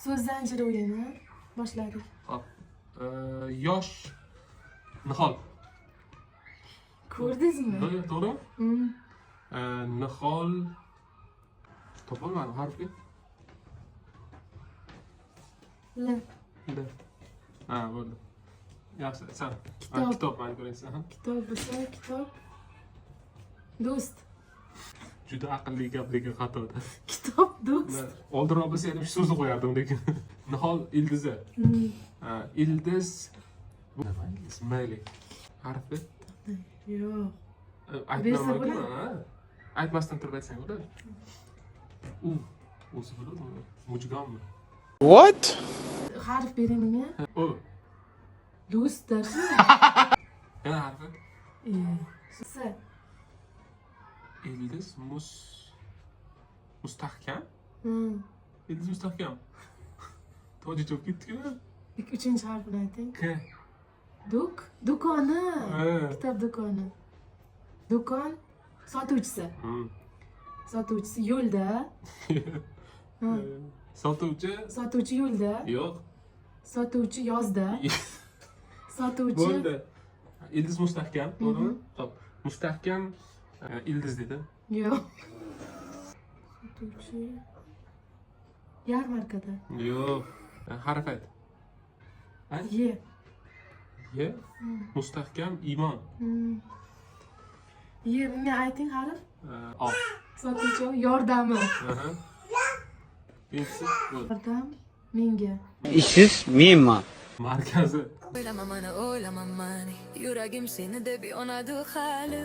So'z zanjiri o'yini boshladik. Hop. Yosh nihol. Ko'rdingizmi? To'g'rimi? Nihol topolmadim harfi. L. L. Ha, bo'ldi. Yaxshi, sen. Kitob. Kitob mani ko'raysan. Kitob bo'lsa, kitob. Do'st. Juda aqlli gap lekin xatoda. Kitob do'st. Oldinroq bilsaydim shu so'zni qo'yardim lekin. Nihol ildizi. Ildiz. Bu nima? Ismayli. Harfi? Yo'q. Aytmadim. Aytmasdan turib aytsang bo'ladi. O'zi bo'ladimi? Mujgammi? What? Harf beringmi? O. Do'st darsi. Yana harfi? S. Ildiz mustahkam. Ildiz mustahkam. To'g'ri javob ketdi-ku. Uchinchi harfini ayting. K. Do'koni. Kitob do'koni. Do'kon sotuvchisi. Sotuvchisi yo'lda. Sotuvchi yo'lda. Yo'q. Sotuvchi yozda. Sotuvchi. Bo'ldi. Ildiz mustahkam, to'g'rimi? Xo'p. Mustahkam ildiz dedi. Yo'q. Sotuvchi yarmarkada. Yo'q. Harf ayt. Ye. Ye. Mustahkam iymon. Ye, menga ayting harf. O. Sotuvchi yordami. Ikkinchisi bo'ldi. Yordam menga. İşsiz miyim? Markazi. Oylama mani, yuragim seni deb yonadi hali.